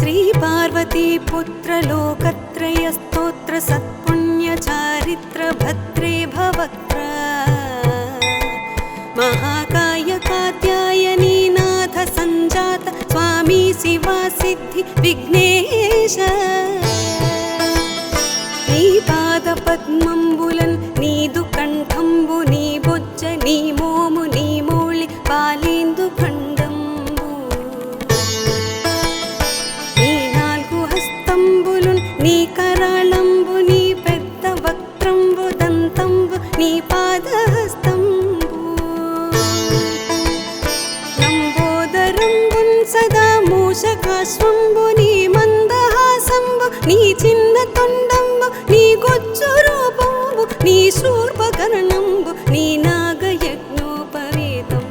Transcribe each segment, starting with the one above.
श्री पार्वती पुत्र लोकत्रय स्तोत्र सत्पुण्य चारित्र भद्रे भवक्त्र महाकाय कात्यायनी नाथ संजात स्वामी शिवा सिद्धि विघ्नेश नी पाद पद्मंबुलन नीदु कंठंबु नी बोज्ज नी मोमु नी मोळि पालेंदु खंडंबु नी नाल्गु हस्तंबुलुन नी कराळंबु नी पेद्द वक्त्रंबु दंतंबु नी पादहस्తంబు లంబోదరంబున్ సదా మూషకాశ్వంబు నీ మందహాసంబు నీ చిన్న తొండంబు నీ గొజ్జు రూపంబు నీ శూర్పకర్ణంబు నీ నాగయజ్ఞోపవీతంబు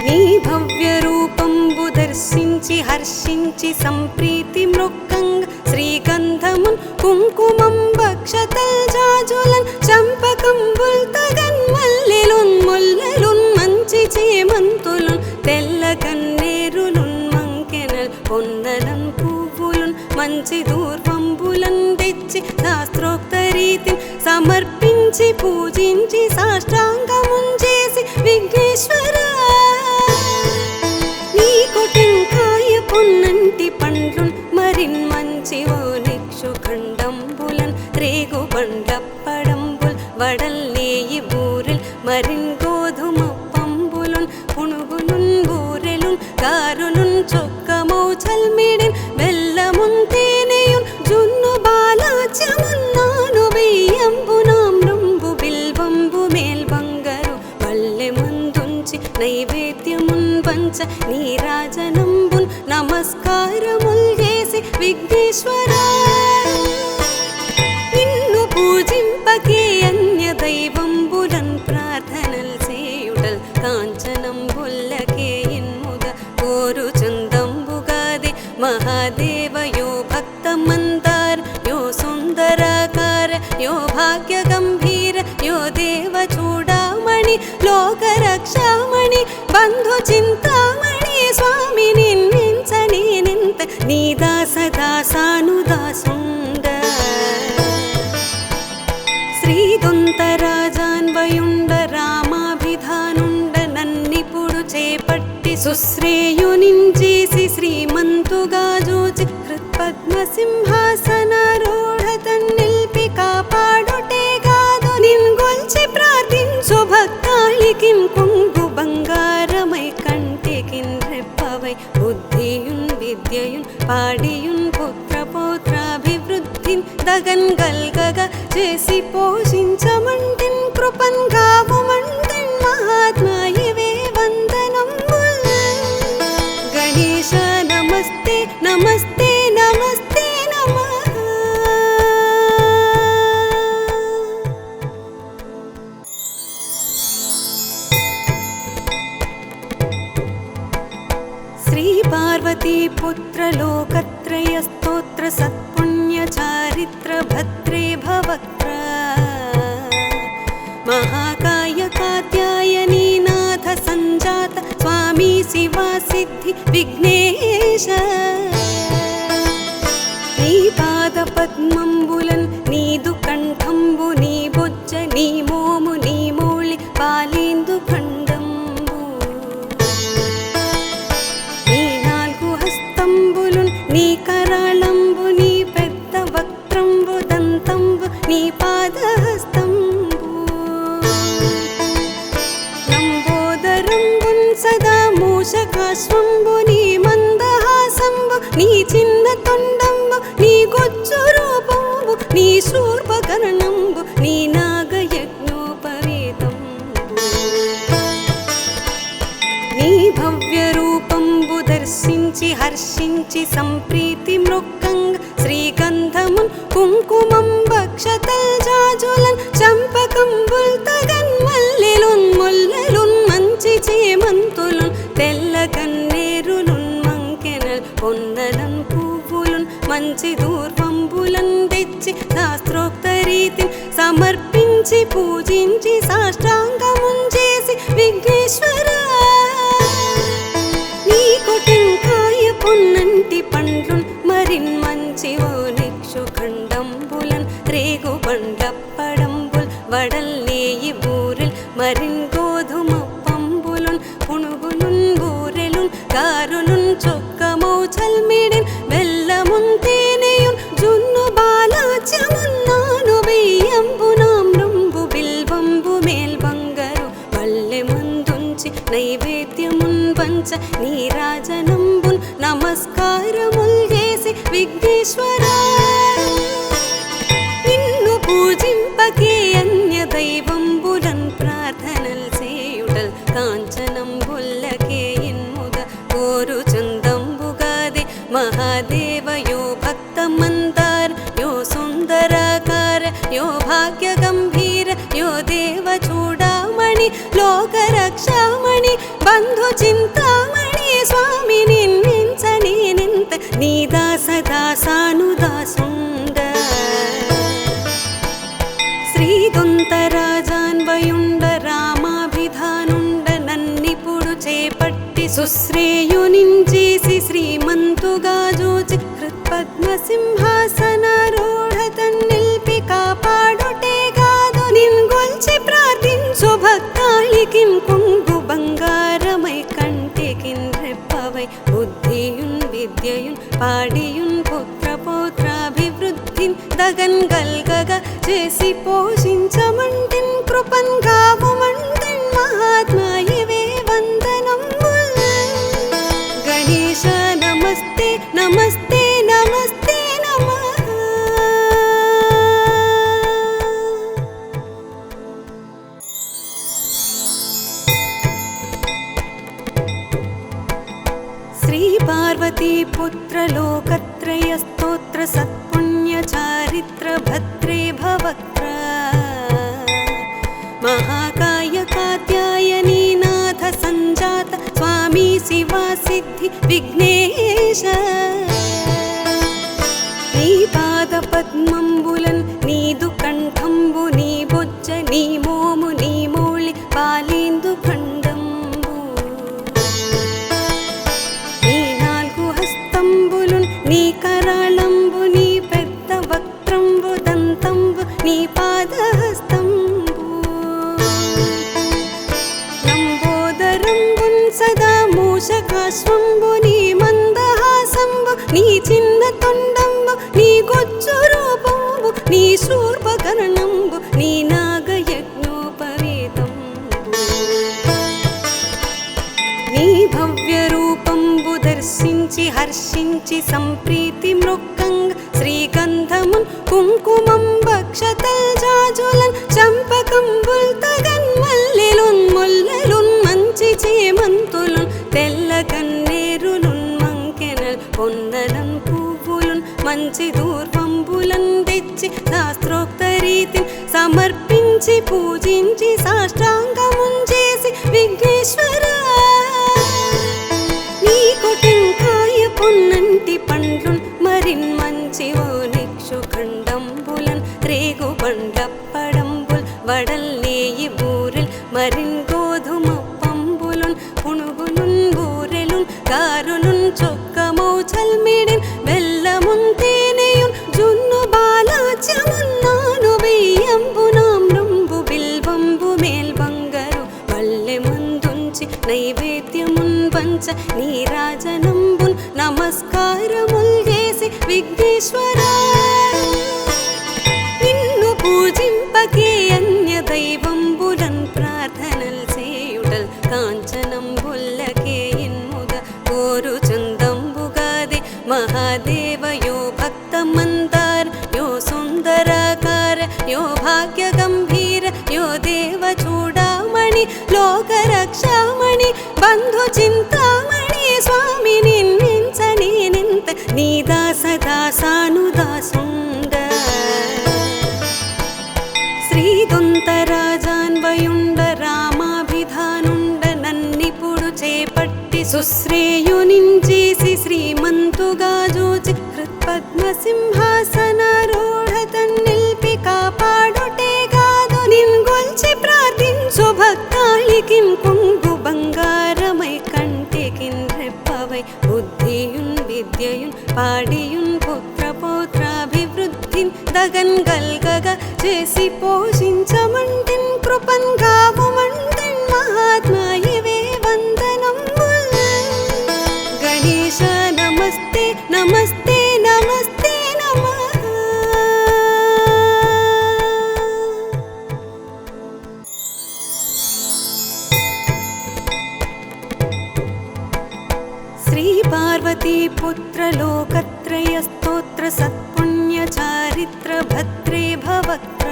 నీ భవ్య రూపంబు దర్శించి హర్షించి సంప్రీతి మృక్కంగ శ్రీగంధమున్ కుంకుమం భక్షతల్ జాజులన్ చంపకంబుల్ తగన్ మల్లెలున్ ముల్లెలున్ మంచి చేమంతులున్ తెల్ల కన్నేరులున్ మంకెనల్ పొన్నలన్ పువ్వులున్ మంచి దూర్వంబులన్ తెచ్చి శాస్త్రోక్త రీతిని సమర్పించి పూజించి సాష్టాంగమున్ చేసి విఘ్నేశ్వర నీకు టెంకాయ పొన్నంటి పండ్లున్ మరిన్ మంచి ఓ నిక్షు ఖండంబులన్ రేగు బండప్పడంబుల్ వడల్ నేయి బూరెల్ మరిన్ గోధుమ పంబులున్ పునుగులున్ బూరెలున్ గారులున్ చొక్కమౌ చల్మిడిన్ బెల్లమున్ తేనెయున్ జున్ను బాలాచ్యమున్ నాను బియ్యంబు నామ్రంబు బిల్వంబు మేల్బంగరు పల్లె ముందుంచి నైవేద్యమున్ పంచ నీరాజనంబున్ నమస్కారముల్ చేసి విఘ్నేశ్వర నిన్ను పూజింపకే అన్య దైవంబులన్ ప్రార్థనల్ చేయుటల్ కాంచనంబుల్లకే ఇన్ముద కోరు చందంబుగాది మహాదేవ యో భక్త మందార యో సుందరాకార యో భాగ్య గంభీర యో దేవ చూడామణి లోక రక్షామణి బంధు చింతామణి స్వామి నిన్నించని నింత నీ దాస దాసానుదాసుండ శ్రీదొంతరాజాన్వయుండ రామాభిధానుండ నన్నిపుడు చేపట్టి సుశ్రేయునించేసి శ్రీమంతుగా జోచి హృత్పద్మ సింహాసనారూఢ తన్నిల్పి కాపాడుటే కాదు నిన్గొల్చి ప్రార్థించు భక్తాళికిన్ కొంగు బంగారమై కంటికిన్ రెప్పవై బుద్ధియున్ విద్యయున్ పాడియున్ పుత్ర పౌత్రాభివృద్ధిన్ దగన్ గల్గగ చేసి పోషించమంటిన్ కృపన్ గావుమంటిన్ మహాత్మాయివే వందనంబుల్ గణేశ నమస్తే నమస్తే నమస్తే నమః श्री पार्वती पुत्र लोकत्रय स्तोत्र सत्पुण्य चारित्र भद्रे भवक्त्र महाकाय कात्यायनी नाथ संजात स्वामी शिवा सिद्धि विघ्नेश नी पाद पद्मंबुलन् नीदु कंठंबु नी बोज्ज नी मोमु नी मोळि पालेंदु खंडंबु నీ నాల్గు హస్తంబులున్ నీ కరాళంబు నీ పెద్ద వక్త్రంబు దంతంబు నీ పాదహస్తంబు లంబోదరంబున్ సదా మూషకాశ్వంబు నీ మందహాసంబు నీ చిన్న తొండంబు నీ గొజ్జు రూపంబు నీ శూర్పకర్ణంబు నీ నాగయజ్ఞోపవీతంబు నీ భవ్య రూపంబు దర్శించి హర్షించి సంప్రీతి మృక్కంగ శ్రీగంధమున్ కుంకుమం భక్షతల్ జాజులన్ చంపకంబుల్ తగన్ మల్లెలున్ ముల్లెలున్ మంచి చేమంతులున్ తెల్ల కన్నేరులున్ మంకెనల్ పొన్నలన్ పువ్వులున్ మంచి దూర్వంబులన్ తెచ్చి శాస్త్రోక్త రీతిని సమర్పించి పూజించి సాష్టాంగమున్ చేసి విఘ్నేశ్వర నీకు టెంకాయ పునుగులున్ బూరెలున్ గారులున్ చొక్కమౌ చల్మిడిన్ బెల్లమున్ తేనెయున్ జున్ను బాలాచ్యమున్ నాను బియ్యంబు నామ్రంబు బిల్వంబు మేల్ బంగారు వల్లె మందుంచి నైవేద్యమున్ పంచ నీరాజనంబున్ నమస్కారముల్ చేసి విఘ్నేశ్వరా నిన్ను పూజింపకే అన్య దైవంబులన్ ప్రార్థనల్ చేయుటల్ కాంచనంబుల్లకే ఇన్ముద కోరు చందంబుగాదే మహాదేవయో భక్తమందార యో సుందరాకార యో భాగ్య గంభీర యో దేవ చూడామణి లోకరక్షామణి బంధు చింతామణి స్వామి నిన్నించని నింత నీ దాస దాసానుదాసుండ శ్రీదొంతరాజాన్వయుండ రామాభిధానుండ నన్నిపుడు చేపట్టి సుశ్రేయునించేసి శ్రీమంతుగా జూచి హృత్పద్మసింహాసనారూఢ తన్నిల్పి కాపాడుటే కాదు నిన్గొల్చి ప్రార్థించు భక్తాళికిం కొంగు బంగారమై కంటికిన్ రెప్పవై బుద్ధియున్ విద్యయున్ పాడియున్ పుత్ర పౌత్రాభివృద్ధిన్ దగన్ గల్గగా చేసి పోషించమంటిన్ కృపన్ గావుమంటిన్ మహాత్మా ఇవే వందనంబుల్ గణేశ నమస్తే నమస్తే నమస్తే నమః శ్రీ పార్వతీ పుత్ర లోకత్రయ స్తోత్ర సత్పుణ్య చారిత్ర భద్రే భవక్త్ర మహాకాయ కాత్యాయనీ నాథ సంజాత స్వామి శివా సిద్ధి విఘ్నేశ నీ పాద పద్మంబులన్ నీదు కంఠంబు నీ బొజ్జ నీ మోము నీ మౌళి పాలేందు ఖండంబు నీ నాలుగు హస్తంబులున్ నీ కరాళంబు నీ పెద్ద వక్త్రంబు దంతంబు నీ పాదహస్తంబు లంబోదరంబున్ సదా మూషకాశ్వంబు నీ మందహాసంబు నీ చిన్న తొండంబు నీ గొజ్జు రూపంబు నీ శూర్పకర్ణంబు నీ నాగయజ్ఞోపవేతంబు నీ భవ్య రూపంబు దర్శించి హర్షించి సంప్రీతి మృక్కంగ శ్రీగంధమున్ కుంకుమం భక్షతల్ జాజులన్ చంపకంబుల్ తగన్ మల్లెలున్ ముల్లెలున్ మంచి చేమంతులున్ తెల్ల కన్నేరులున్ మంకెనల్ పొన్నలన్ పువ్వులున్ మంచి దూర్వంబులన్ తెచ్చి శాస్త్రోక్త రీతిని సమర్పించి పూజించి సాష్టాంగమున్ చేసి విఘ్నేశ్వరా నీకు టెంకాయ పొన్నంటి పండ్లున్ మరిన్ మంచి ఓ నిక్షు ఖండంబులన్ రేగు బండప్పడంబుల్ వడల్లేయి బూరెల్ మరిన్ గోధుమ పంబులున్ పునుగులున్ బూరెలున్ గారులున్ చొక్కమౌ చల్మిడిన్ బెల్లమున్ తేనెయున్ జున్ను బాలాచ్యమున్ నాను బియ్యంబు నామ్రంబు బిల్వంబు మేల్ బంగారు వల్లె మందుంచి నైవేద్యమున్ పంచ నీరాజనంబున్ నమస్కారముల్ చేసి విఘ్నేశ్వరా నిన్ను పూజింపకే అన్య దైవంబులన్ ప్రార్థనల్ చేయుటల్ కాంచనంబుల్లకే ఇన్ముద కోరు చందంబుగాదే మహాదేవయో భక్తమందార యో సుందరాకార యో భాగ్య గంభీర యో దేవ చూడామణి లోకరక్షామణి బంధు చింతామణి స్వామి నిన్నించని నింత నీ దాస దాసానుదాసుండ శ్రీదొంతరాజాన్వయుండ రామాభిధానుండ నన్నిపుడు చేపట్టి సుశ్రేయునించేసి శ్రీమంతుగా జూచి హృత్పద్మసింహాసనారూఢ తన్నిల్పి కాపాడుటే కాదు నిన్గొల్చి ప్రార్థించు భక్తాళికిం కొంగు బంగారమై కంటికిన్ రెప్పవై బుద్ధియున్ విద్యయున్ పాడియున్ పుత్ర పౌత్రాభివృద్ధిన్ దగన్ గల్గగా చేసి పోషించమంటిన్ కృపన్ గావుమంటిన్ మహాత్మా ఇవే వందనం శ్రీ పార్వతీ పుత్ర లోకత్రయ స్తోత్ర సత్పుణ్య చారిత్ర భద్రే భవక్త్ర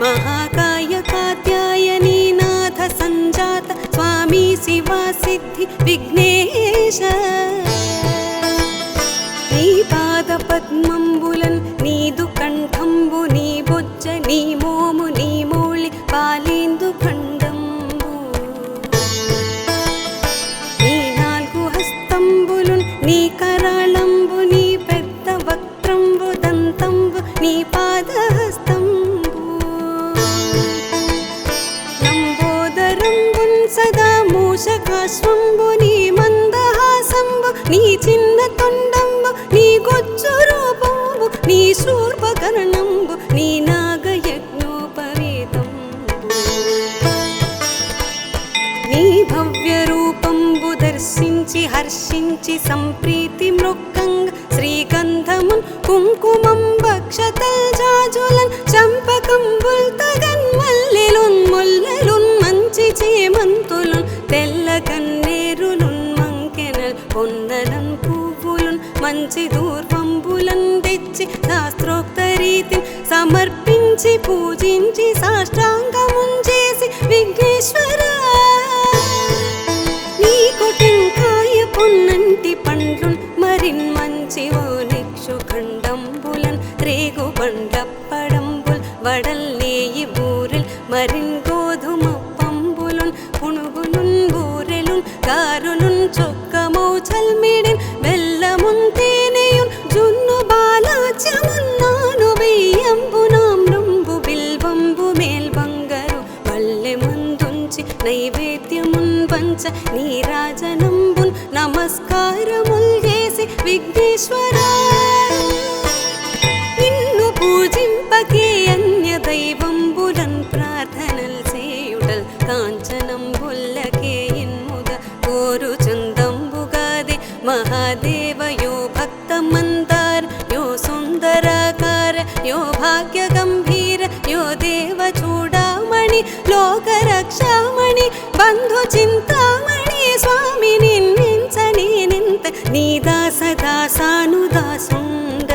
మహాకాయ కాత్యాయనీ నాథ సంజాత స్వామి శివా సిద్ధి విఘ్నేశ నీ పాద పద్మంబులన్ నీదు కంఠంబు నీ బొజ్జ నీ మోము నీ మౌళి పాలేందు ఖండంబు నీ నాలుగు హస్తంబులున్ నీ కరాళంబు నీ పెద్ద వక్త్రంబు దంతంబు నీ పాదహస్తంబు లంబోదరంబున్ సదా మూషకాశ్వంబు నీ మందహాసంబు నీ చిన్న తొండంబు నీ గొచ్చు రూపంబు నీ శూర్పకర్ణంబు నీ నాగయజ్ఞోపవీతంబు నీ భవ్య రూపంబు దర్శించి హర్షించి సంప్రీతి మృక్కంగ శ్రీగంధమున్ కుంకుమం భక్షతల్ జాజులన్ చంపకంబుల్ తగన్ మల్లెలున్ ముల్లెలున్ మంచి చేమంతులున్ తెల్ల కన్నేరులున్ మంకెనల్ పొన్నలన్ పువ్వులున్ మంచి దూర్వంబులన్ తెచ్చి శాస్త్రోక్త రీతిని సమర్పించి పూజించి సాష్టాంగమున్ చేసి విఘ్నేశ్వర నీకు టెంకాయ పొన్నంటి పండ్లున్ మరిన్ మంచి ఓనిక్షు ఖండంబులన్ రేగు బండప్పడంబుల్ వడల్లేయి బూరెల్ మరిన్ గోధుమ పంబులున్ పునుగులున్ బూరెలున్ కారులున్ చొక్కమౌ చల్మిడిన్ బెల్లమున్ తేనెయున్ జున్ను బాలాచ్యమున్నాను బియ్యంబు నామ్రంబు బిల్వంబు మేల్బంగరు పల్లె ముందుంచి నైవేద్యమున్ పంచ నీరాజనంబున్ నమస్కారముల్ చేసి విఘ్నేశ్వర నిన్ను పూజింపకే అన్య దైవంబులన్ ప్రార్థనల్ చేయుటల్ కాంచనంబుల్లకే ఇన్ముద కోరు చందంబుగాదే మహాదేవ యో భక్త మందార యో సుందరాకార యో భాగ్య గంభీర యో దేవ చూడామణి లోక రక్షామణి బంధు చింతామణి స్వామి నిన్నించని నింత నీ దాస దాసానుదాసుండ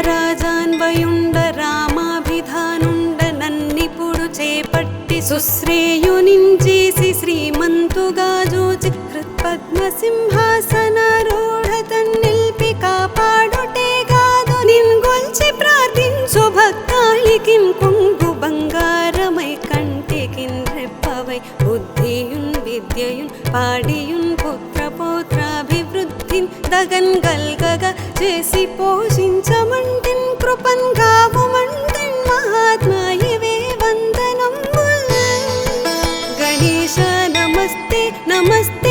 శ్రీదొంతరాజాన్వయుండ రామాభిధానుండ నన్నిపుడు చేపట్టి సుశ్రేయునించేసి శ్రీమంతుగా జూచి హృత్పద్మ సింహాసనారూఢ తన్నిల్పి కాపాడుటే కాదు నిన్గొల్చి ప్రార్థించు భక్తాళికిన్ కొంగు బంగారమై కంటికిన్ రెప్పవై బుద్ధియున్ విద్యయున్ పాడియున్ పుత్ర పౌత్రాభివృద్ధిన్ దగన్ గల్గగా చేసి పోషించమంటిన్ కృపన్ గావుమంటిన్ మహాత్మా ఇవే వందనంబుల్ గణేశ నమస్తే నమస్తే